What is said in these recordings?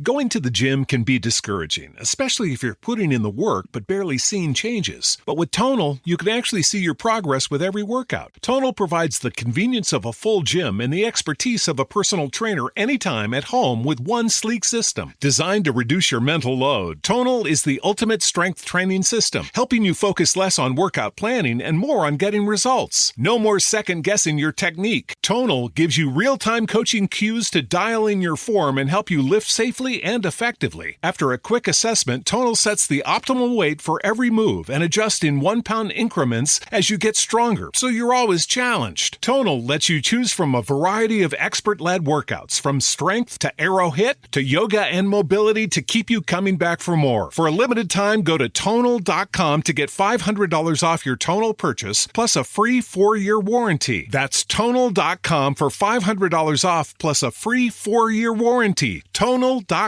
Going to the gym can be discouraging, especially if you're putting in the work but barely seeing changes. But with Tonal, you can actually see your progress with every workout. Tonal provides the convenience of a full gym and the expertise of a personal trainer anytime at home with one sleek system. Designed to reduce your mental load, Tonal is the ultimate strength training system, helping you focus less on workout planning and more on getting results. No more second-guessing your technique. Tonal gives you real-time coaching cues to dial in your form and help you lift safely and effectively. After a quick assessment, Tonal sets the optimal weight for every move and adjusts in 1-pound increments as you get stronger, so you're always challenged. Tonal lets you choose from a variety of expert-led workouts, from strength to arrow hit to yoga and mobility, to keep you coming back for more. For a limited time, go to Tonal.com to get $500 off your Tonal purchase, plus a free 4-year warranty. That's Tonal.com for $500 off, plus a free 4-year warranty. Tonal.com.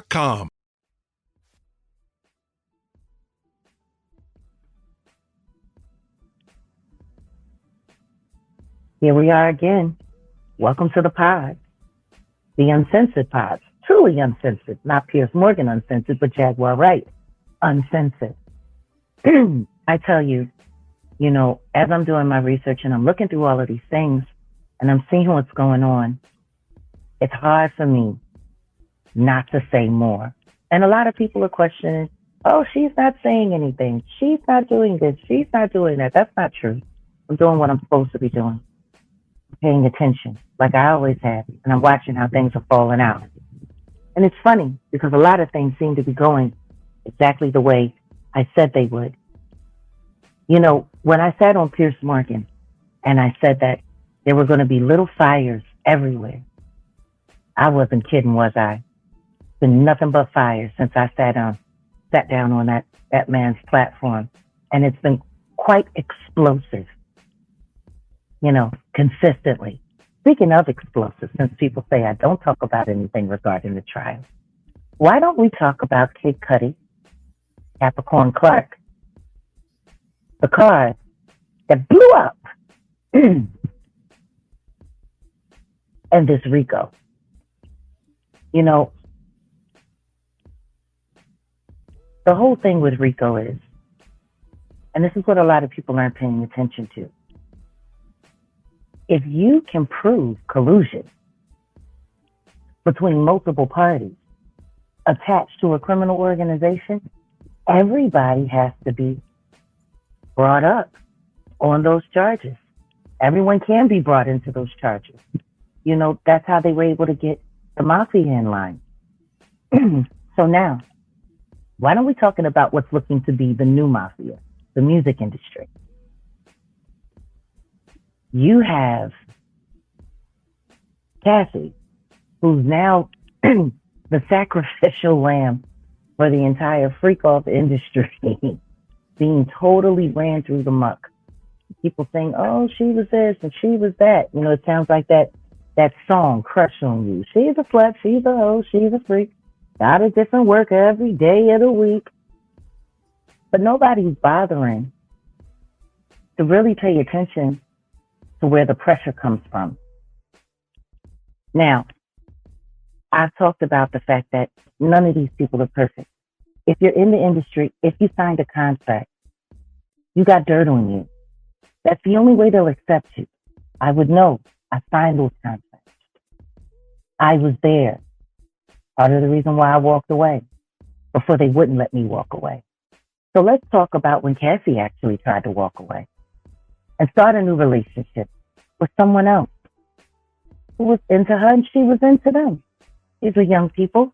Here we are again. Welcome to the pod. The Uncensored Pod. Truly uncensored. Not Piers Morgan uncensored, but Jaguar Wright Uncensored. I tell you, as I'm doing my research and I'm looking through all of these things and I'm seeing what's going on, it's hard for me not to say more. And a lot of people are questioning, oh, she's not saying anything. She's not doing this. She's not doing that. That's not true. I'm doing what I'm supposed to be doing. I'm paying attention like I always have. And I'm watching how things are falling out. And it's funny because a lot of things seem to be going exactly the way I said they would. When I sat on Piers Morgan and I said that there were going to be little fires everywhere, I wasn't kidding, was I? Been nothing but fire since I sat down on that man's platform. And it's been quite explosive, consistently. Speaking of explosive, since people say I don't talk about anything regarding the trial, why don't we talk about Kid Cudi, Capricorn Clark, the car that blew up, and this Rico? The whole thing with Rico is, and this is what a lot of people aren't paying attention to, if you can prove collusion between multiple parties attached to a criminal organization, everybody has to be brought up on those charges. Everyone can be brought into those charges. That's how they were able to get the mafia in line. So now, why don't we talking about what's looking to be the new mafia, the music industry? You have Cassie, who's now the sacrificial lamb for the entire freak-off industry, being totally ran through the muck. People saying, oh, she was this and she was that. It sounds like that song, Crush on You. She's a slut, she's a hoe, she's a freak. Got a different work every day of the week. But nobody's bothering to really pay attention to where the pressure comes from. Now, I've talked about the fact that none of these people are perfect. If you're in the industry, if you signed a contract, you got dirt on you. That's the only way they'll accept you. I would know. I signed those contracts. I was there. Part of the reason why I walked away before they wouldn't let me walk away. So let's talk about when Cassie actually tried to walk away and start a new relationship with someone else who was into her and she was into them. These were young people.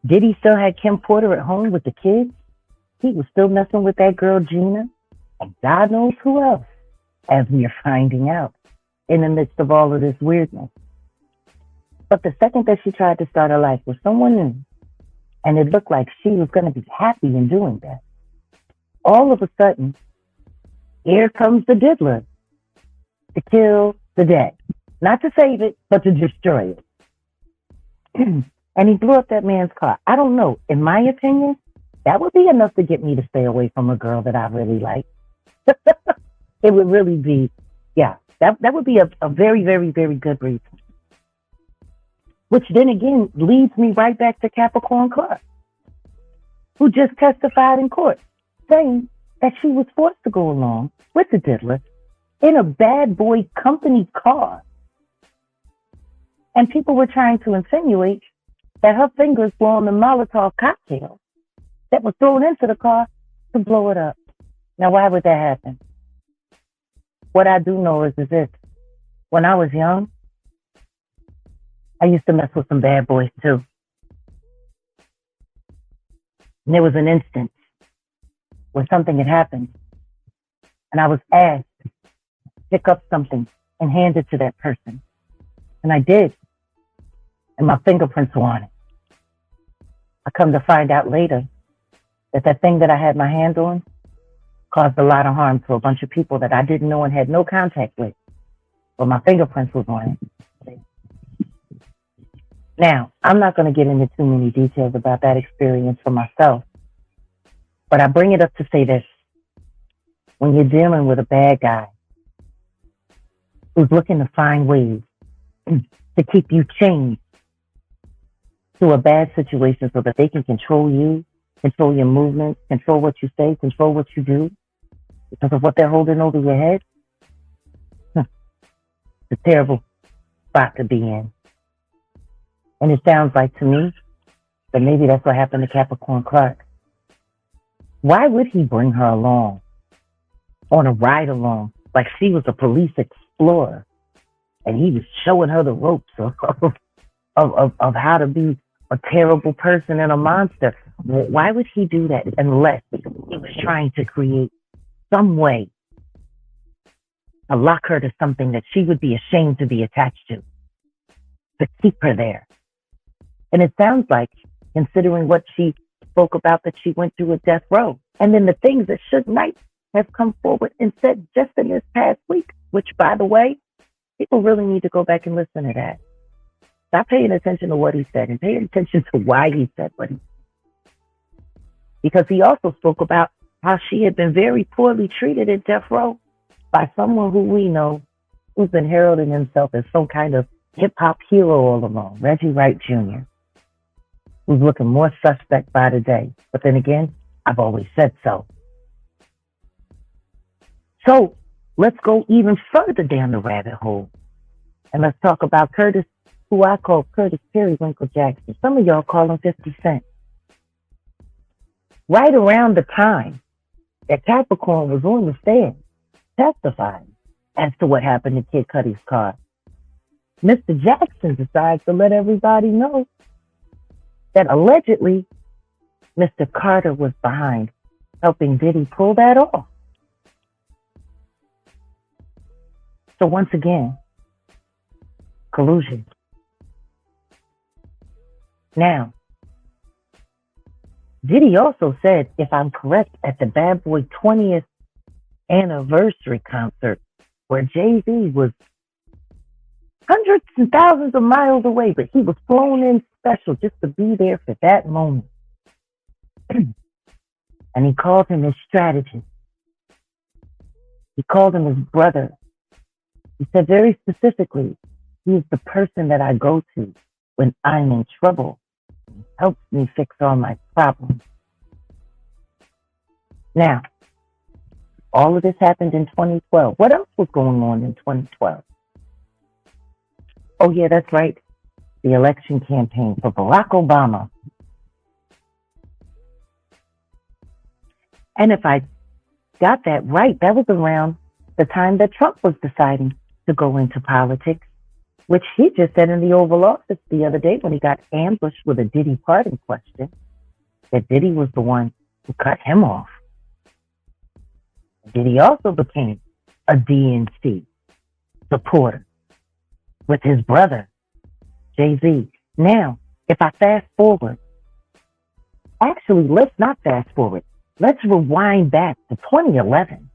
Diddy still had Kim Porter at home with the kids. He was still messing with that girl Gina and God knows who else, as we are finding out in the midst of all of this weirdness. But the second that she tried to start her life with someone new, and it looked like she was going to be happy in doing that, all of a sudden, here comes the diddler to kill the day. Not to save it, but to destroy it. And he blew up that man's car. I don't know. In my opinion, that would be enough to get me to stay away from a girl that I really like. It would really be, yeah, that would be a very, very, very good reason. which then again leads me right back to Capricorn Clark, who just testified in court saying that she was forced to go along with the diddler in a bad boy company car. And people were trying to insinuate that her fingers were on the Molotov cocktail that was thrown into the car to blow it up. Now, why would that happen? What I do know is this. When I was young, I used to mess with some bad boys too. And there was an instance where something had happened, and I was asked to pick up something and hand it to that person. And I did. And my fingerprints were on it. I come to find out later that that thing that I had my hand on caused a lot of harm to a bunch of people that I didn't know and had no contact with. But my fingerprints was on it. Now, I'm not going to get into too many details about that experience for myself, but I bring it up to say this. When you're dealing with a bad guy who's looking to find ways to keep you chained to a bad situation so that they can control you, control your movements, control what you say, control what you do because of what they're holding over your head, it's a terrible spot to be in. And it sounds like to me that maybe that's what happened to Capricorn Clark. Why would he bring her along on a ride along like she was a police explorer and he was showing her the ropes of how to be a terrible person and a monster? Why would he do that unless he was trying to create some way to lock her to something that she would be ashamed to be attached to keep her there? And it sounds like, considering what she spoke about, that she went through a death row. And then the things that Suge Knight have come forward and said just in this past week, which, by the way, people really need to go back and listen to that. Stop paying attention to what he said and pay attention to why he said what he said. Because he also spoke about how she had been very poorly treated at death row by someone who we know who's been heralding himself as some kind of hip-hop hero all along, Reggie Wright Jr., who's looking more suspect by the day. But then again, I've always said so. So let's go even further down the rabbit hole. And let's talk about Curtis, who I call Curtis Periwinkle Jackson. Some of y'all call him 50 Cent. Right around the time that Capricorn was on the stand testifying as to what happened to Kid Cudi's car, Mr. Jackson decides to let everybody know that allegedly Mr. Carter was behind helping Diddy pull that off. So once again, collusion. Now, Diddy also said, if I'm correct, at the Bad Boy 20th anniversary concert, where Jay-Z was hundreds and thousands of miles away, but he was flown in special just to be there for that moment. And he called him his strategist. He called him his brother. He said very specifically, he is the person that I go to when I'm in trouble. He helps me fix all my problems. Now, all of this happened in 2012. What else was going on in 2012? Oh, yeah, that's right. The election campaign for Barack Obama. And if I got that right, that was around the time that Trump was deciding to go into politics, which he just said in the Oval Office the other day when he got ambushed with a Diddy pardon question, that Diddy was the one who cut him off. Diddy also became a DNC supporter with his brother, Jay-Z. Now, if I fast forward, actually, let's not fast forward. Let's rewind back to 2011.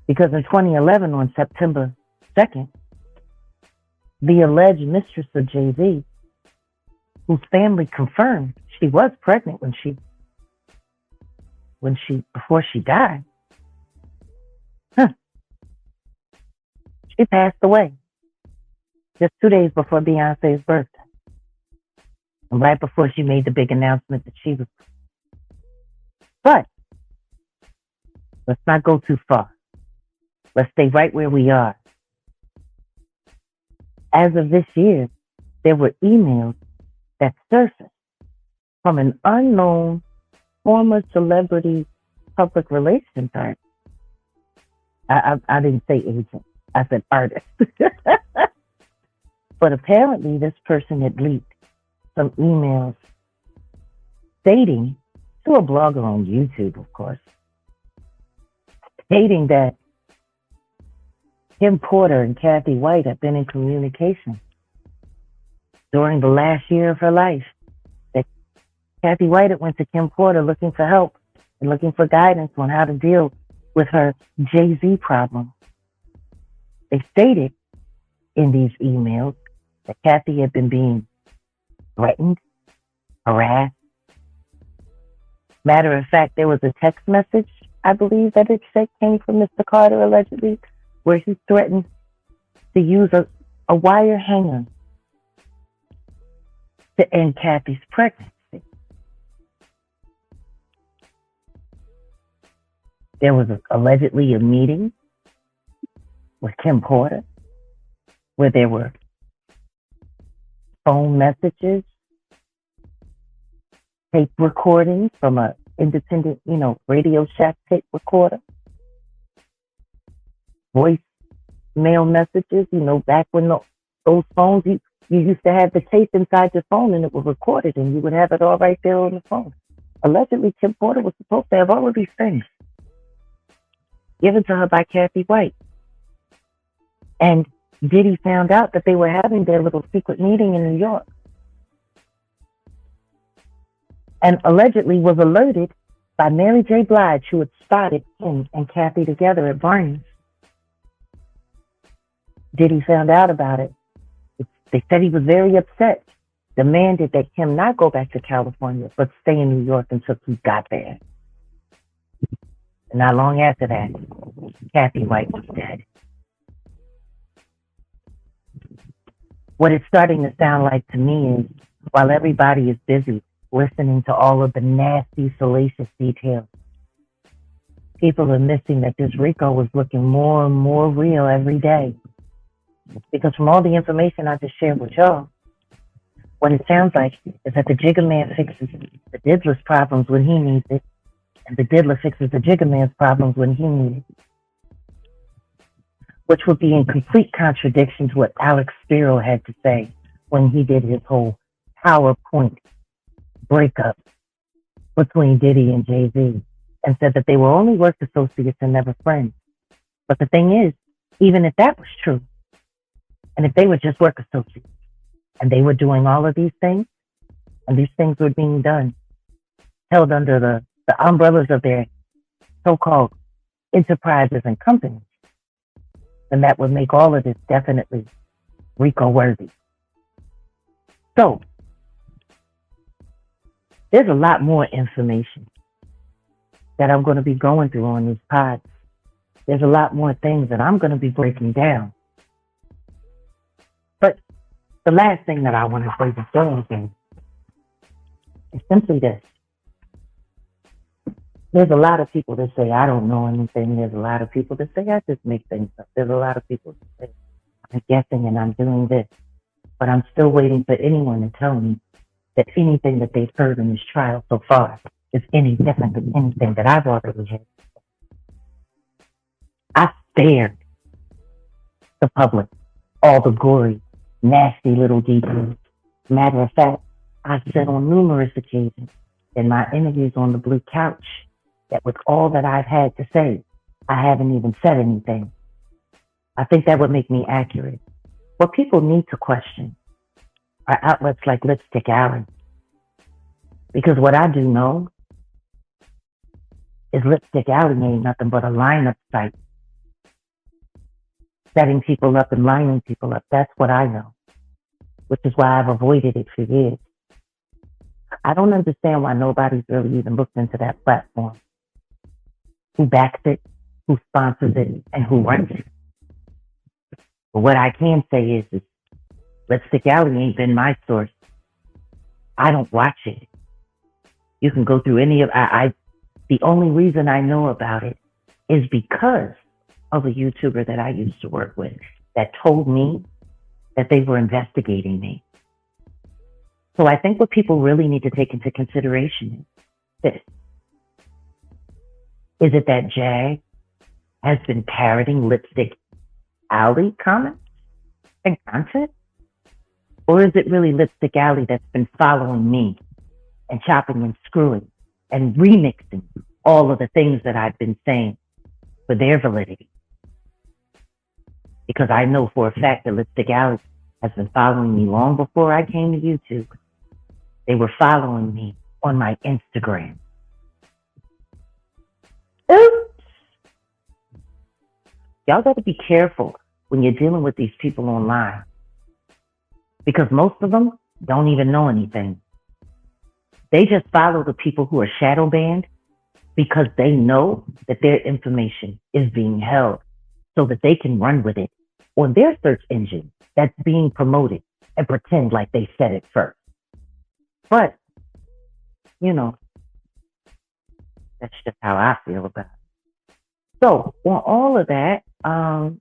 Because in 2011, on September 2nd, the alleged mistress of Jay-Z, whose family confirmed she was pregnant before she died, she passed away. just 2 days before Beyonce's birthday. And right before she made the big announcement that she was. But let's not go too far. Let's stay right where we are. As of this year, there were emails that surfaced from an unknown former celebrity public relations artist. I didn't say agent. I said artist. But apparently this person had leaked some emails stating, to a blogger on YouTube, of course, stating that Kim Porter and Kathy White have been in communication during the last year of her life. That Kathy White had went to Kim Porter looking for help and looking for guidance on how to deal with her Jay-Z problem. They stated in these emails that Kathy had been being threatened, harassed. Matter of fact, there was a text message, I believe, that it said came from Mr. Carter, allegedly, where he threatened to use a wire hanger to end Kathy's pregnancy. There was allegedly a meeting with Kim Porter where there were phone messages, tape recordings from a independent, Radio Shack tape recorder, voice mail messages, back when those phones, you used to have the tape inside your phone and it was recorded and you would have it all right there on the phone. Allegedly, Kim Porter was supposed to have all of these things given to her by Kathy White. And Diddy found out that they were having their little secret meeting in New York. And allegedly was alerted by Mary J. Blige, who had spotted him and Kathy together at Barney's. Diddy found out about it. They said he was very upset, demanded that Kim not go back to California, but stay in New York until he got there. And not long after that, Kathy White was dead. What it's starting to sound like to me is, while everybody is busy listening to all of the nasty, salacious details, people are missing that this Rico was looking more and more real every day. Because from all the information I just shared with y'all, what it sounds like is that the Jigga Man fixes the Diddler's problems when he needs it, and the Diddler fixes the Jigga Man's problems when he needs it. Which would be in complete contradiction to what Alex Spiro had to say when he did his whole PowerPoint breakup between Diddy and Jay-Z, and said that they were only work associates and never friends. But the thing is, even if that was true, and if they were just work associates, and they were doing all of these things, and these things were being done, held under the umbrellas of their so-called enterprises and companies, then that would make all of this definitely Rico worthy. So, there's a lot more information that I'm going to be going through on these pods. There's a lot more things that I'm going to be breaking down. But the last thing that I want to say before again is simply this. There's a lot of people that say, I don't know anything. There's a lot of people that say, I just make things up. There's a lot of people that say, I'm guessing and I'm doing this. But I'm still waiting for anyone to tell me that anything that they've heard in this trial so far is any different than anything that I've already heard. I spared the public all the gory, nasty little details. Matter of fact, I said on numerous occasions in my interviews on the Blue Couch that with all that I've had to say, I haven't even said anything. I think that would make me accurate. What people need to question are outlets like Lipstick Alley. Because what I do know is Lipstick Alley ain't nothing but a lineup site. Setting people up and lining people up. That's what I know. Which is why I've avoided it for years. I don't understand why nobody's really even looked into that platform. Who backs it, who sponsors it, and who runs it. But what I can say is Lipstick Alley ain't been my source. I don't watch it. You can go through any of I the only reason I know about it is because of a YouTuber that I used to work with that told me that they were investigating me. So I think what people really need to take into consideration is this. Is it that Jag has been parroting Lipstick Alley comments and content? Or is it really Lipstick Alley that's been following me and chopping and screwing and remixing all of the things that I've been saying for their validity? Because I know for a fact that Lipstick Alley has been following me long before I came to YouTube. They were following me on my Instagram. Oops. Y'all got to be careful when you're dealing with these people online, because most of them don't even know anything. They just follow the people who are shadow banned because they know that their information is being held so that they can run with it on their search engine that's being promoted and pretend like they said it first. But, you know, that's just how I feel about it. So, on all of that, y'all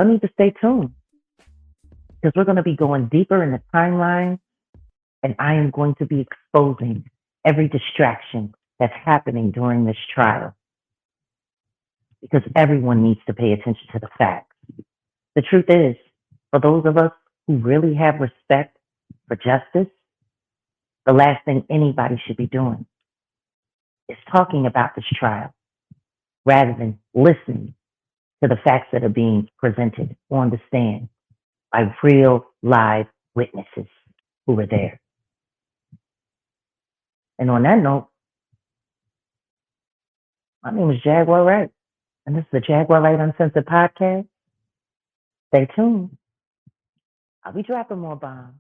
need to stay tuned because we're going to be going deeper in the timeline, and I am going to be exposing every distraction that's happening during this trial because everyone needs to pay attention to the facts. The truth is, for those of us who really have respect for justice, the last thing anybody should be doing is talking about this trial rather than listening to the facts that are being presented on the stand by real live witnesses who were there. And on that note, my name is Jaguar Wright, and this is the Jaguar Wright Uncensored podcast. Stay tuned. I'll be dropping more bombs.